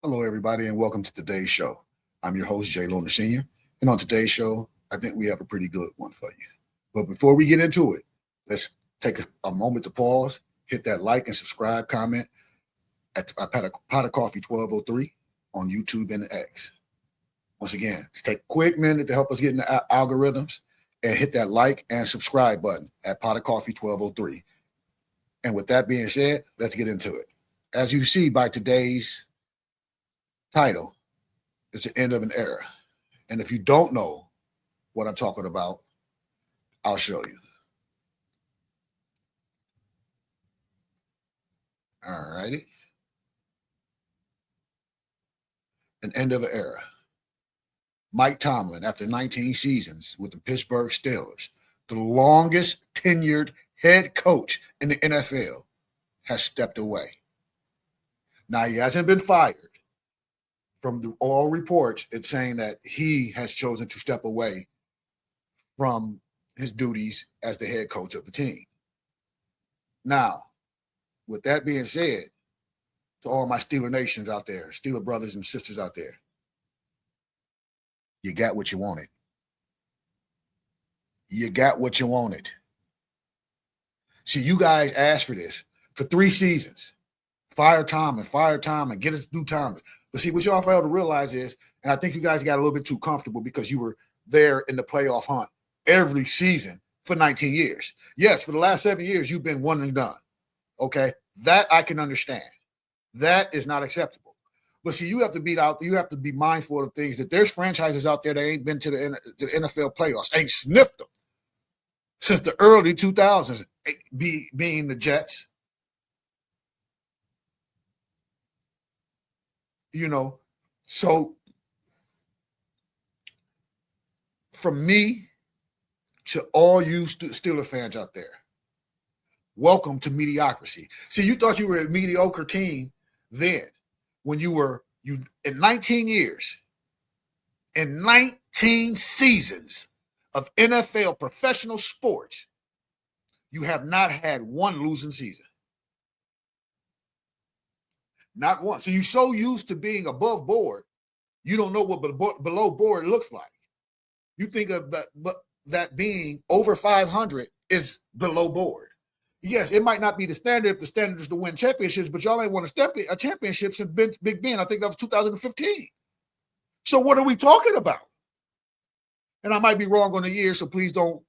Hello, everybody, and welcome to today's show. I'm your host, Jay Lona Sr., and on today's show, I think we have a pretty good one for you. But before we get into it, let's take a moment to pause, hit that like and subscribe, comment at Pot of Coffee 1203 on YouTube and X. Once again, let's take a quick minute to help us get in the algorithms and hit that like and subscribe button at Pot of Coffee 1203. And with that being said, let's get into it. As you see by today's title, it's the end of an era. And if you don't know what I'm talking about, I'll show you. All righty. An end of an era. Mike Tomlin, after 19 seasons with the Pittsburgh Steelers, the longest tenured head coach in the NFL, has stepped away. Now, he hasn't been fired. From all reports, it's saying that he has chosen to step away from his duties as the head coach of the team. Now, with that being said, to all my Steeler nations out there, Steeler brothers and sisters out there, you got what you wanted. You got what you wanted. See, you guys asked for this for 3 seasons. Fire Tomlin, get us through Tomlin. But see, what y'all failed to realize is, and I think you guys got a little bit too comfortable because you were there in the playoff hunt every season for 19 years. Yes, for the last 7 years, you've been one and done. Okay? That I can understand. That is not acceptable. But see, you have to be mindful of things that there's franchises out there that ain't been to the NFL playoffs, ain't sniffed them since the early 2000s, being the Jets. So from me to all you Steeler fans out there, welcome to mediocrity. See, you thought you were a mediocre team then when you in 19 years, in 19 seasons of NFL professional sports, you have not had one losing season. Not one. So you're so used to being above board, you don't know what below board looks like. You think of that being over 500 is below board. Yes, it might not be the standard if the standard is to win championships, but y'all ain't won a championship since Big Ben. I think that was 2015. So what are we talking about? And I might be wrong on the year, so please don't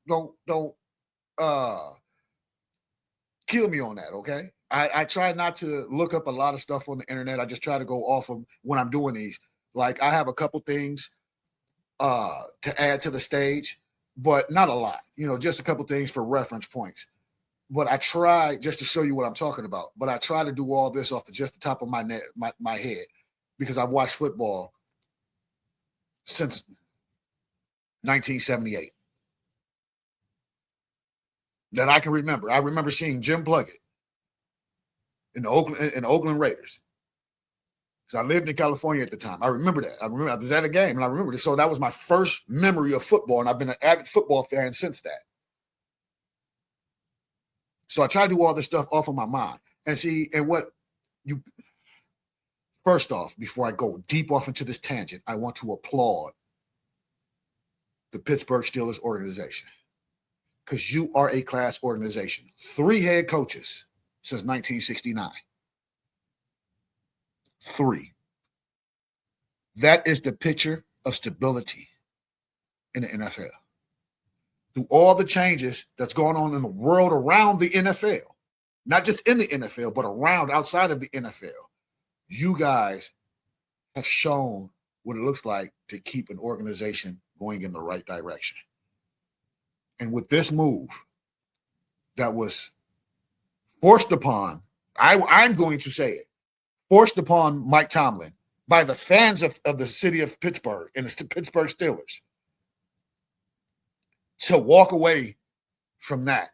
kill me on that, okay? I try not to look up a lot of stuff on the internet. I just try to go off of when I'm doing these. Like, I have a couple things to add to the stage, but not a lot. Just a couple things for reference points. But I try just to show you what I'm talking about. But I try to do all this off just the top of my head because I've watched football since 1978 that I can remember. I remember seeing Jim Plunkett in the Oakland Raiders. Because I lived in California at the time. I remember that. I was at a game and I remember it. So that was my first memory of football, and I've been an avid football fan since that. So I try to do all this stuff off of my mind. First off, before I go deep off into this tangent, I want to applaud the Pittsburgh Steelers organization because you are a class organization. 3 head coaches since 1969. 3. That is the picture of stability in the NFL. Through all the changes that's going on in the world around the NFL, not just in the NFL, but around outside of the NFL, you guys have shown what it looks like to keep an organization going in the right direction. And with this move that was forced upon, I'm going to say it, forced upon Mike Tomlin by the fans of the city of Pittsburgh and the Pittsburgh Steelers to walk away from that,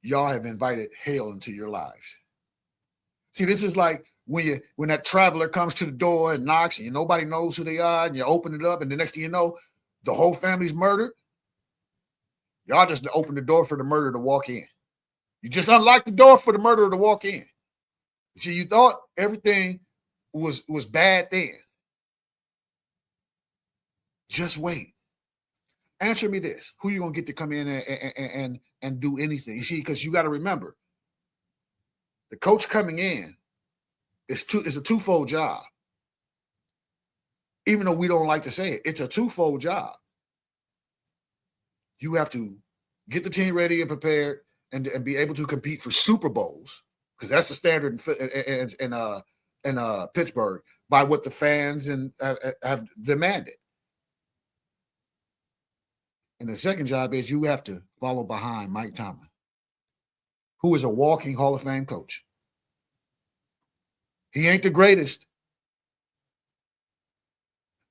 y'all have invited hell into your lives. See, this is like when that traveler comes to the door and knocks and nobody knows who they are and you open it up and the next thing you know, the whole family's murdered. Y'all just open the door for the murderer to walk in. You just unlocked the door for the murderer to walk in. See, you thought everything was bad then. Just wait. Answer me this: who you gonna get to come in and do anything? You see, because you got to remember, the coach coming in is a twofold job. Even though we don't like to say it, it's a twofold job. You have to get the team ready and prepared, and be able to compete for Super Bowls, because that's the standard in Pittsburgh by what the fans have demanded. And the second job is you have to follow behind Mike Tomlin, who is a walking Hall of Fame coach. He ain't the greatest,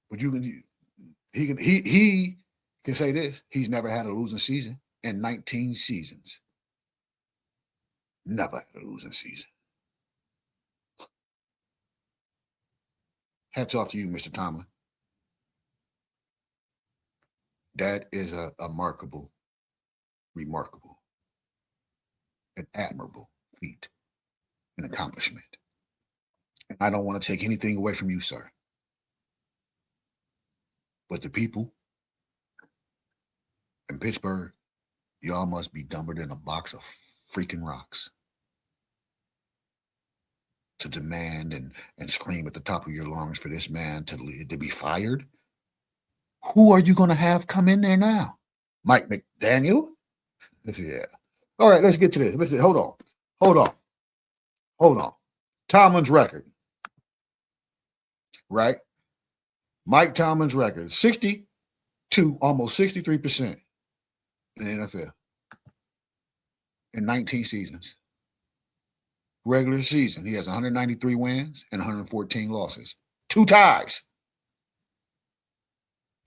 but he can say this: he's never had a losing season in 19 seasons. Never had a losing season. Hats off to you, Mr. Tomlin. That is a remarkable, an admirable feat, an accomplishment. And I don't want to take anything away from you, sir. But the people in Pittsburgh, y'all must be dumber than a box of freaking rocks to demand and scream at the top of your lungs for this man to be fired. Who are you going to have come in there now? Mike McDaniel? Yeah. All right, let's get to this. Listen, hold on. Tomlin's record, right? Mike Tomlin's record, 62, almost 63% in the NFL in 19 seasons. Regular season, he has 193 wins and 114 losses. 2 ties.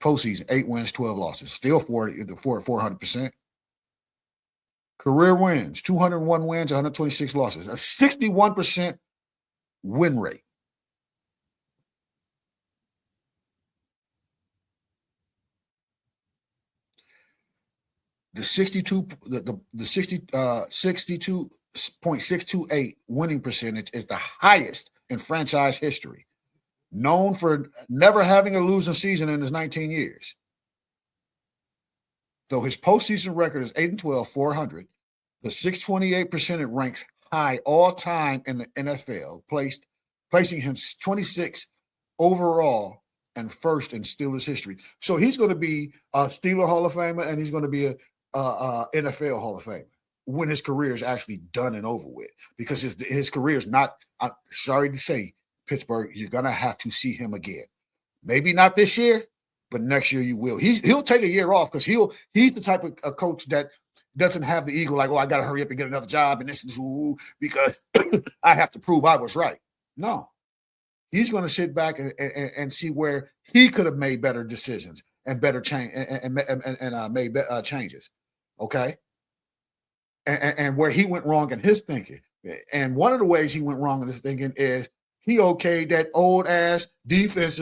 Postseason, 8 wins, 12 losses. Still 400%. Career wins, 201 wins, 126 losses. A 61% win rate. The 62.628 winning percentage is the highest in franchise history. Known for never having a losing season in his 19 years. Though his postseason record is 8-12, 400, the 628% it ranks high all time in the NFL, placing him 26 overall and first in Steelers history. So he's going to be a Steeler Hall of Famer, and he's going to be a NFL Hall of Famer when his career is actually done and over with. Because his career is not, sorry to say, Pittsburgh, you're going to have to see him again. Maybe not this year, but next year you will. He'll take a year off because he's the type of a coach that doesn't have the ego like, oh, I got to hurry up and get another job and this is because I have to prove I was right. No. He's going to sit back and see where he could have made better decisions and better change and made changes. Okay. And where he went wrong in his thinking. And one of the ways he went wrong in his thinking is he okayed that old ass defense.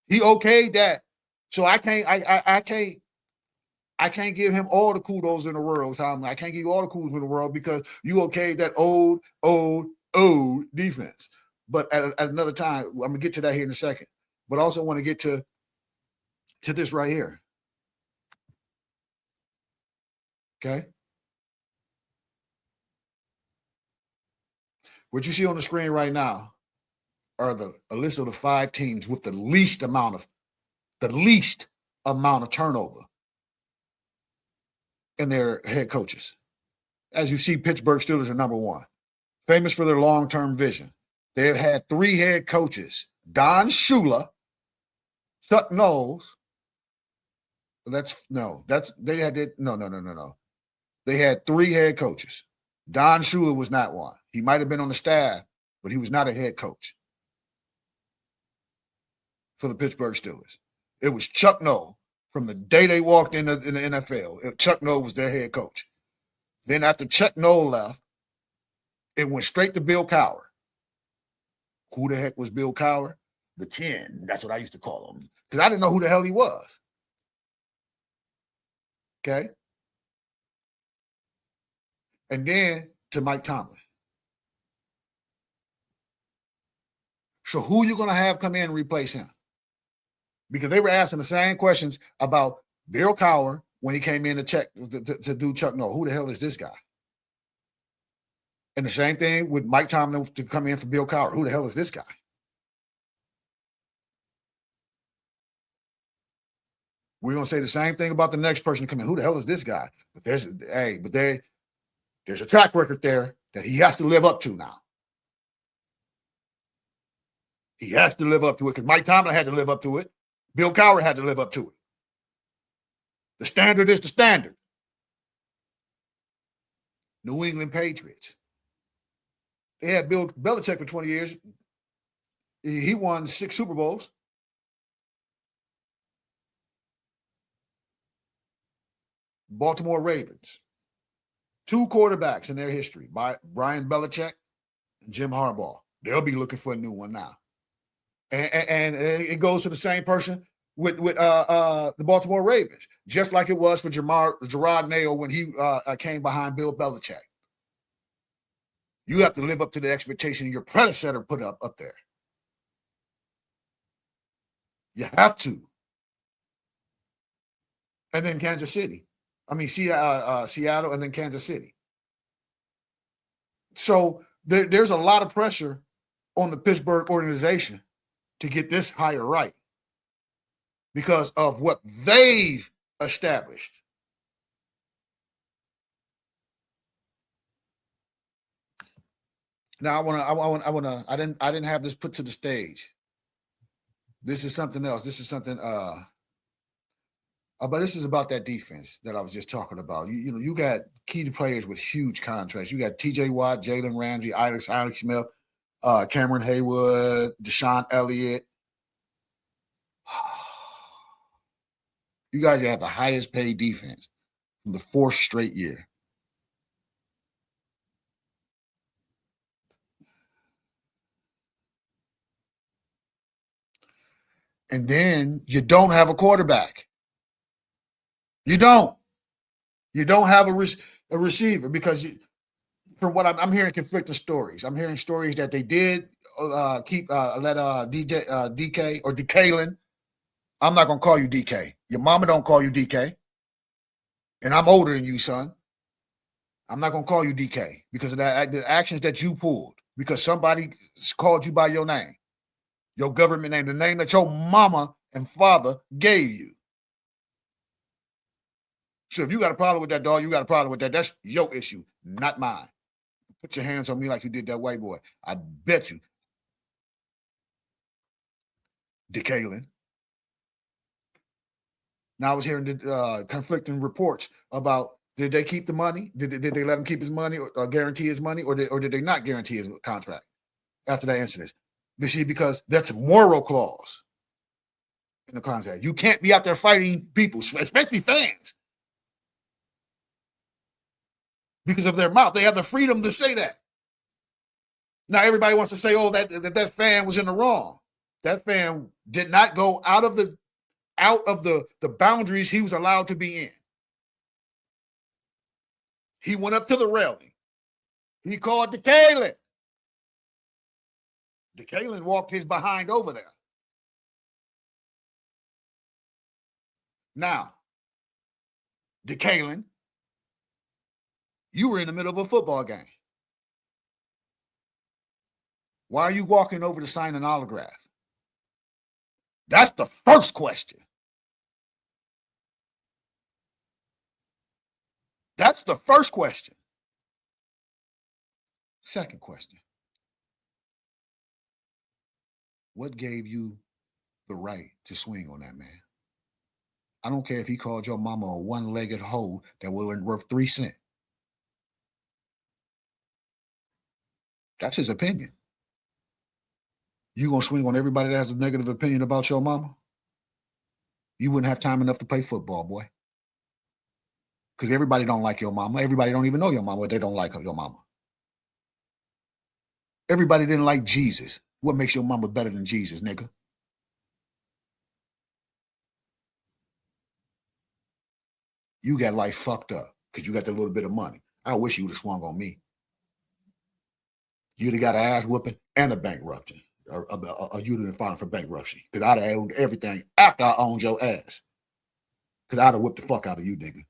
He okayed that. So I can't give him all the kudos in the world, Tom. I can't give you all the kudos in the world because you okayed that old defense. But at another time, I'm gonna get to that here in a second. But I also want to get to this right here. Okay. What you see on the screen right now are a list of the 5 teams with the least amount of turnover in their head coaches. As you see, Pittsburgh Steelers are number 1, famous for their long-term vision. They have had 3 head coaches: Don Shula, Chuck Knowles. They had 3 head coaches. Don Shula was not one. He might have been on the staff, but he was not a head coach for the Pittsburgh Steelers. It was Chuck Noll from the day they walked in the NFL. Chuck Noll was their head coach. Then after Chuck Noll left, it went straight to Bill Cowher. Who the heck was Bill Cowher? The Chin. That's what I used to call him because I didn't know who the hell he was. Okay. And then to Mike Tomlin. So who you going to have come in and replace him? Because they were asking the same questions about Bill Cowher when he came in to do Chuck Noll. Who the hell is this guy? And the same thing with Mike Tomlin to come in for Bill Cowher. Who the hell is this guy? We're going to say the same thing about the next person to come in. Who the hell is this guy? But there's a track record there that he has to live up to now. He has to live up to it because Mike Tomlin had to live up to it. Bill Cowher had to live up to it. The standard is the standard. New England Patriots. They had Bill Belichick for 20 years. He won 6 Super Bowls. Baltimore Ravens. 2 quarterbacks in their history, by Brian Belichick and Jim Harbaugh. They'll be looking for a new one now. And it goes to the same person with the Baltimore Ravens, just like it was for Gerard Mayo when he came behind Bill Belichick. You have to live up to the expectation your predecessor put up there. You have to. And then Kansas City. I mean, Seattle and then Kansas City. So there's a lot of pressure on the Pittsburgh organization to get this hire right because of what they've established. Now I didn't have this put to the stage. This is something else. This is something but this is about that defense that I was just talking about. You got key players with huge contracts. You got T.J. Watt, Jalen Ramsey, Alex Smith, Cameron Haywood, Deshaun Elliott. You guys have the highest paid defense from the 4th straight year. And then you don't have a quarterback. You don't have a receiver because from what I'm hearing conflicting stories. I'm hearing stories that they did let DK or DeKalin. I'm not going to call you DK. Your mama don't call you DK. And I'm older than you, son. I'm not going to call you DK because of the actions that you pulled because somebody called you by your name, your government name, the name that your mama and father gave you. So if you got a problem with that, dog, you got a problem with that. That's your issue, not mine. Put your hands on me like you did that white boy. I bet you. DeKalin. Now I was hearing the conflicting reports about did they keep the money? Did they let him keep his money or guarantee his money, or did they not guarantee his contract after that incident? You see, because that's a moral clause in the contract. You can't be out there fighting people, especially fans, because of their mouth. They have the freedom to say that. Now everybody wants to say, "Oh, that fan was in the wrong." That fan did not go out of the boundaries he was allowed to be in. He went up to the railing. He called DeKalin. DeKalin walked his behind over there. Now, DeKalin, you were in the middle of a football game. Why are you walking over to sign an autograph? That's the first question. That's the first question. Second question. What gave you the right to swing on that man? I don't care if he called your mama a one-legged hoe that wasn't worth 3 cents. That's his opinion. You gonna swing on everybody that has a negative opinion about your mama? You wouldn't have time enough to play football, boy. Because everybody don't like your mama. Everybody don't even know your mama, but they don't like your mama. Everybody didn't like Jesus. What makes your mama better than Jesus, nigga? You got life fucked up because you got that little bit of money. I wish you would have swung on me. You'd have got an ass whooping and a bankruption. you'd have been filing for bankruptcy because I'd have owned everything after I owned your ass. Because I'd have whipped the fuck out of you, nigga.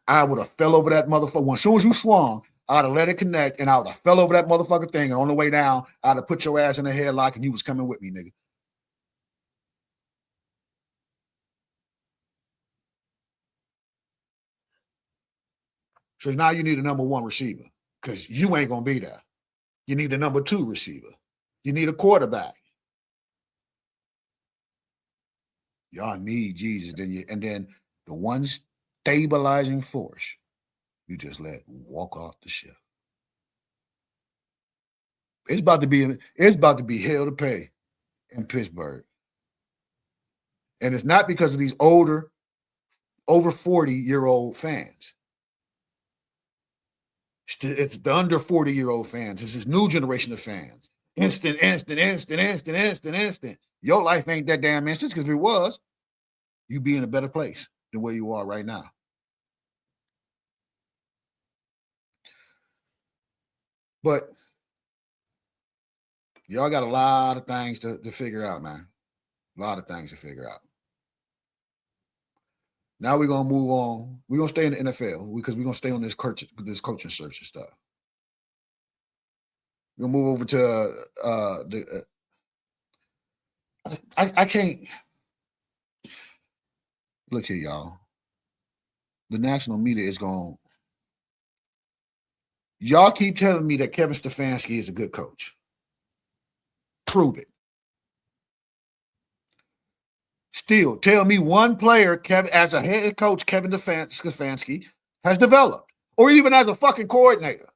I would have fell over that motherfucker. As soon as you swung, I'd have let it connect, and I would have fell over that motherfucking thing. And on the way down, I'd have put your ass in the headlock, and you was coming with me, nigga. So now you need a number one receiver because you ain't gonna be there. You need a number two receiver. You need a quarterback. Y'all need Jesus, and then the one stabilizing force you just let walk off the ship. It's about to be hell to pay in Pittsburgh. And it's not because of these over 40-year-old fans. It's the under 40-year-old fans. It's this new generation of fans. Instant. Your life ain't that damn instant because if it was, you'd be in a better place than where you are right now. But y'all got a lot of things to figure out, man. A lot of things to figure out. Now we're going to move on. We're going to stay in the NFL because we're going to stay on this coaching search and stuff. We're going to move over to I can't. Look here, y'all. The national media is going. Y'all keep telling me that Kevin Stefanski is a good coach. Prove it. Still, tell me one player, as a head coach, Kevin Stefanski has developed, or even as a fucking coordinator.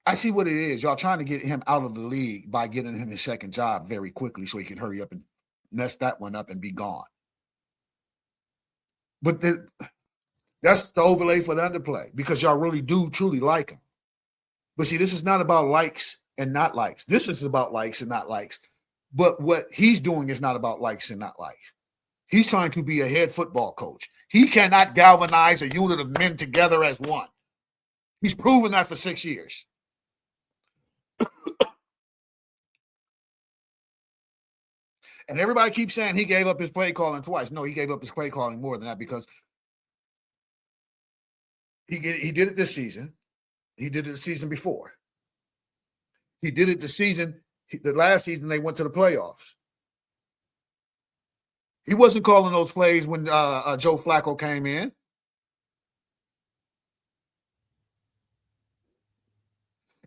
I see what it is. Y'all trying to get him out of the league by getting him his second job very quickly so he can hurry up and mess that one up and be gone. But that's the overlay for the underplay because y'all really do truly like him. But see, this is not about likes and not likes. This is about likes and not likes. But what he's doing is not about likes and not likes. He's trying to be a head football coach. He cannot galvanize a unit of men together as one. He's proven that for 6 years. And everybody keeps saying he gave up his play calling twice. No, he gave up his play calling more than that because he did it this season. He did it the season before. He did it the last season they went to the playoffs. He wasn't calling those plays when Joe Flacco came in.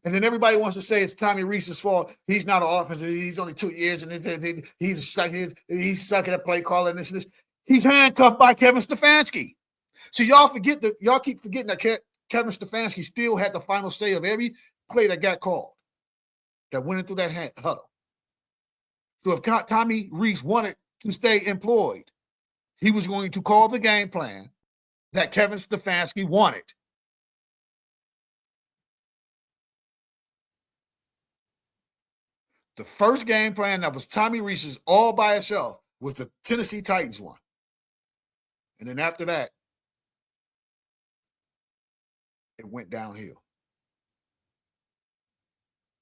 And then everybody wants to say it's Tommy Rees's fault. He's not an offensive. He's only 2 years, and he's sucking at play calling this and this. He's handcuffed by Kevin Stefanski. So y'all keep forgetting that Kevin Stefanski still had the final say of every play that got called, that went into that huddle. So if Tommy Rees wanted to stay employed, he was going to call the game plan that Kevin Stefanski wanted. The first game plan that was Tommy Rees's all by itself was the Tennessee Titans one. And then after that, it went downhill.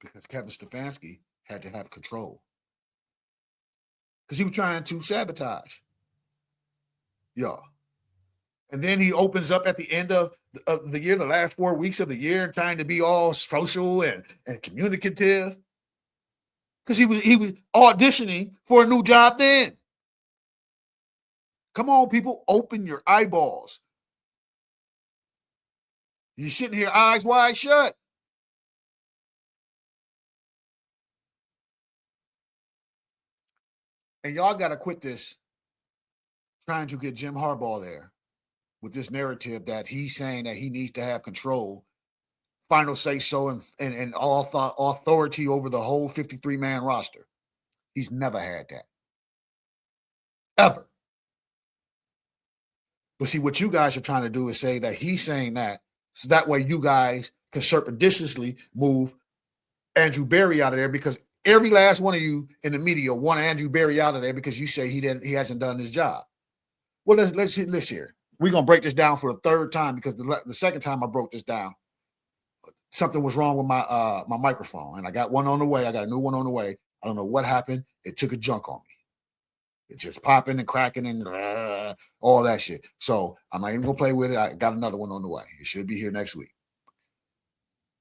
Because Kevin Stefanski had to have control. Because he was trying to sabotage y'all. And then he opens up at the end of the year, the last 4 weeks of the year, trying to be all social and communicative. Because he was auditioning for a new job then. Come on, people, open your eyeballs. You're sitting here eyes wide shut. And y'all got to quit this trying to get Jim Harbaugh there with this narrative that he's saying that he needs to have control, final say-so, and all authority over the whole 53-man roster. He's never had that. Ever. But see, what you guys are trying to do is say that he's saying that, so that way you guys can surreptitiously move Andrew Berry out of there, because every last one of you in the media want Andrew Berry out of there because you say he hasn't done his job. Well, let's hear. we're going to break this down for the third time because the second time I broke this down, something was wrong with my my microphone, and I got one on the way. I got a new one on the way. I don't know what happened. It took a junk on me. It's just popping and cracking and all that shit. So I'm not even going to play with it. I got another one on the way. It should be here next week.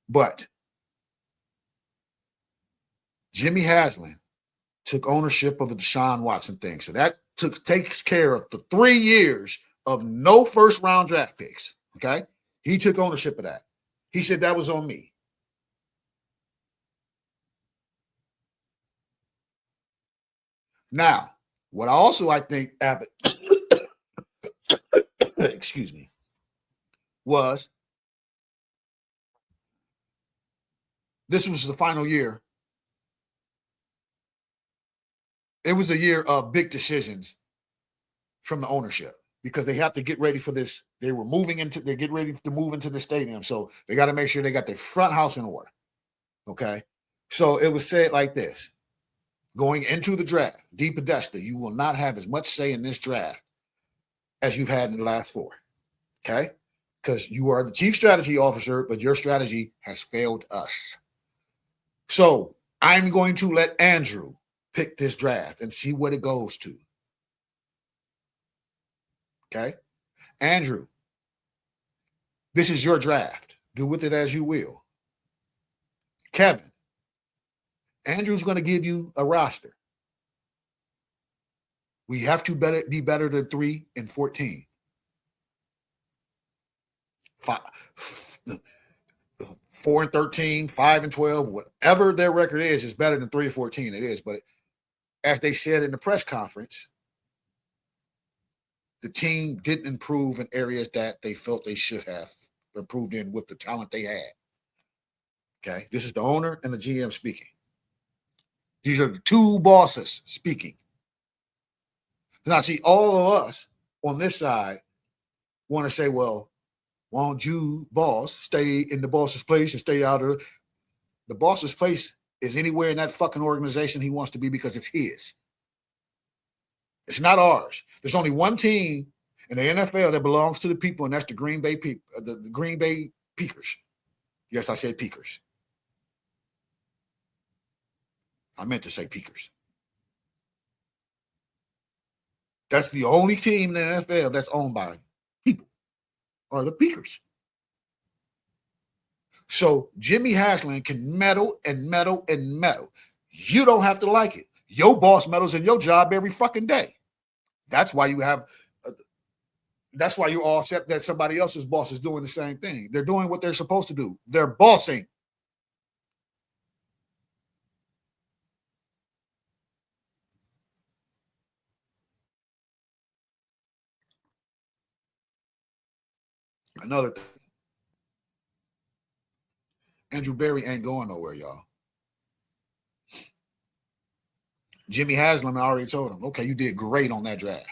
But Jimmy Haslam took ownership of the Deshaun Watson thing. So that takes care of the 3 years of no first-round draft picks, okay? He took ownership of that. He said that was on me. Now, what I think Abbott, excuse me, was this was the final year. It was a year of big decisions from the ownership because they have to get ready for this. They get ready to move into the stadium. So they got to make sure they got their front house in order. Okay. So it was said like this. Going into the draft, D. Podesta, you will not have as much say in this draft as you've had in the last 4. Okay? Because you are the chief strategy officer, but your strategy has failed us. So I'm going to let Andrew pick this draft and see what it goes to. Okay? Andrew, this is your draft. Do with it as you will. Kevin, Andrew's going to give you a roster. We have to be better than 3 and 14. 4 and 13, 5 and 12, whatever their record is better than 3 and 14. It is. But as they said in the press conference, the team didn't improve in areas that they felt they should have improved in with the talent they had. Okay. This is the owner and the GM speaking. These are the two bosses speaking. Now, see, all of us on this side want to say, well, why don't you, boss, stay in the boss's place and stay out of the boss's place is anywhere in that fucking organization he wants to be because it's his. It's not ours. There's only one team in the NFL that belongs to the people, and that's the Green Bay people, the Green Bay Peakers. Yes, I said Peakers. I meant to say Peakers. That's the only team in the NFL that's owned by people, or the Peakers. So Jimmy Haslam can meddle and meddle and meddle. You don't have to like it. Your boss meddles in your job every fucking day. That's why you have. That's why you all accept that somebody else's boss is doing the same thing. They're doing what they're supposed to do. They're bossing. Another thing. Andrew Berry ain't going nowhere, y'all. Jimmy Haslam, I already told him, okay, you did great on that draft.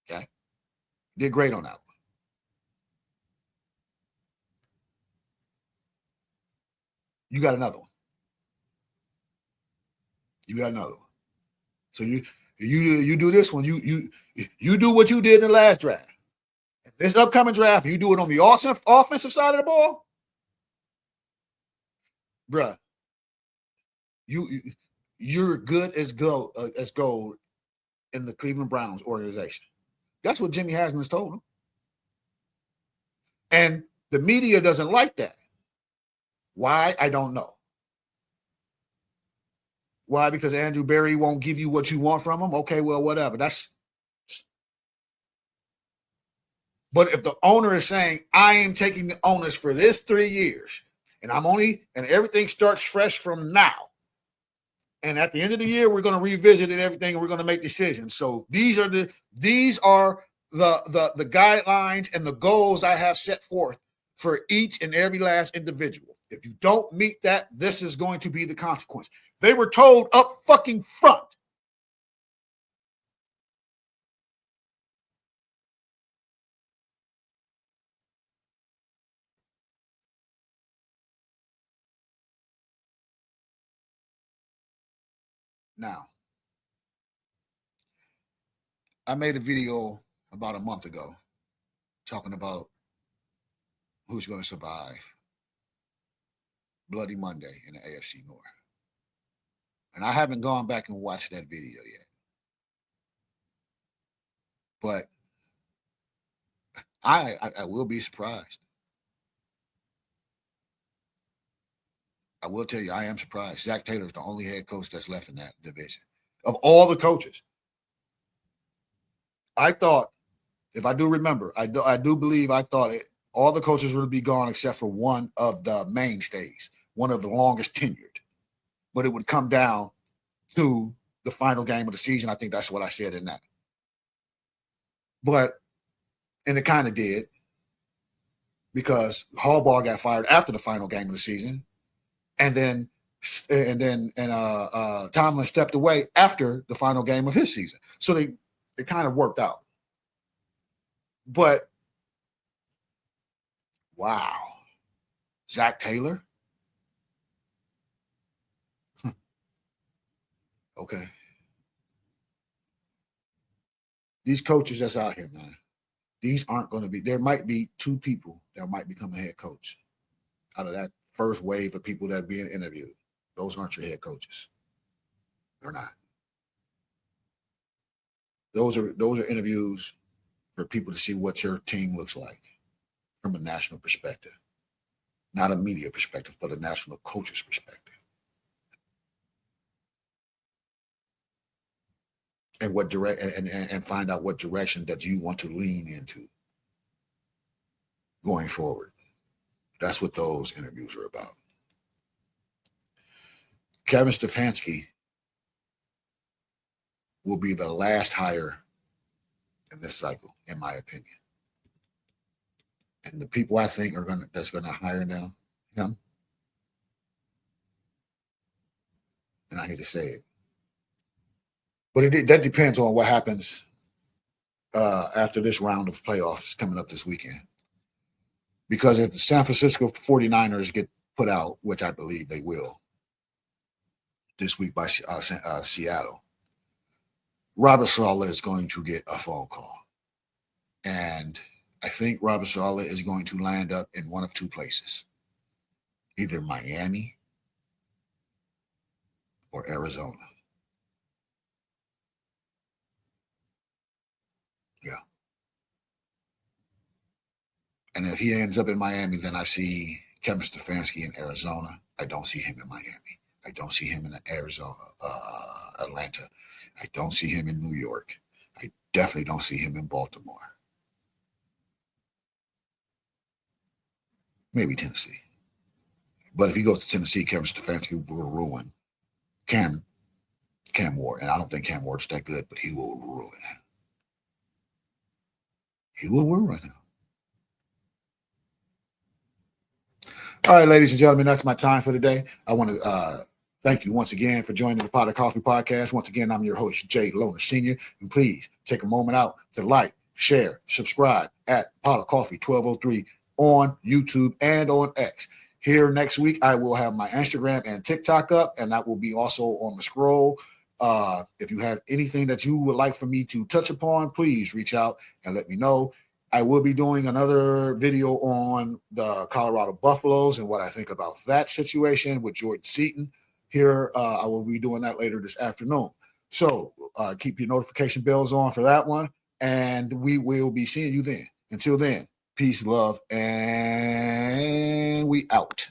Okay. Did great on that one. You got another one. You got another one. So you do this one. You do what you did in the last draft. This upcoming draft, you do it on the offensive side of the ball, bruh. You're good as gold in the Cleveland Browns organization. That's what Jimmy Haslam's told him. And the media doesn't like that. Why? I don't know. Why? Because Andrew Berry won't give you what you want from him? Okay, well, whatever. But if the owner is saying, I am taking the onus for this 3 years, and everything starts fresh from now. And at the end of the year, we're going to revisit it, everything, and we're going to make decisions. So these are the guidelines and the goals I have set forth for each and every last individual. If you don't meet that, this is going to be the consequence. They were told up fucking front. Now, I made a video about a month ago talking about who's going to survive Bloody Monday in the AFC North. And I haven't gone back and watched that video yet. But I will be surprised. I will tell you, I am surprised. Zach Taylor is the only head coach that's left in that division. Of all the coaches, I thought, if I do remember, I do believe I thought all the coaches would be gone except for one of the mainstays, one of the longest tenured. But it would come down to the final game of the season. I think that's what I said in that. And it kind of did, because Harbaugh got fired after the final game of the season, and then Tomlin stepped away after the final game of his season. So it kind of worked out. But wow, Zach Taylor. Okay. These coaches that's out here, man, these aren't going to be, there might be 2 people that might become a head coach out of that first wave of people that are being interviewed. Those aren't your head coaches. They're not. Those are interviews for people to see what your team looks like from a national perspective. Not a media perspective, but a national coach's perspective. And and find out what direction that you want to lean into going forward. That's what those interviews are about. Kevin Stefanski will be the last hire in this cycle, in my opinion. And the people I think that's gonna hire now him, and I hate to say it, but that depends on what happens after this round of playoffs coming up this weekend. Because if the San Francisco 49ers get put out, which I believe they will this week by Seattle, Robert Saleh is going to get a phone call. And I think Robert Saleh is going to land up in one of 2 places, either Miami or Arizona. Yeah. And if he ends up in Miami, then I see Kevin Stefanski in Arizona. I don't see him in Miami. I don't see him in Arizona, Atlanta. I don't see him in New York. I definitely don't see him in Baltimore. Maybe Tennessee. But if he goes to Tennessee, Kevin Stefanski will ruin Cam Ward. And I don't think Cam Ward's that good, but he will ruin him. He will ruin him. All right, ladies and gentlemen, that's my time for today. I want to thank you once again for joining the Pot of Coffee podcast. Once again, I'm your host, Jay Lohner Sr. And please take a moment out to like, share, subscribe at Pot of Coffee 1203 on YouTube and on X. Here next week, I will have my Instagram and TikTok up, and that will be also on the scroll. If you have anything that you would like for me to touch upon, please reach out and let me know. I will be doing another video on the Colorado Buffaloes and what I think about that situation with Jordan Seaton. Here, I will be doing that later this afternoon. So keep your notification bells on for that one, and we will be seeing you then. Until then, peace, love, and we out.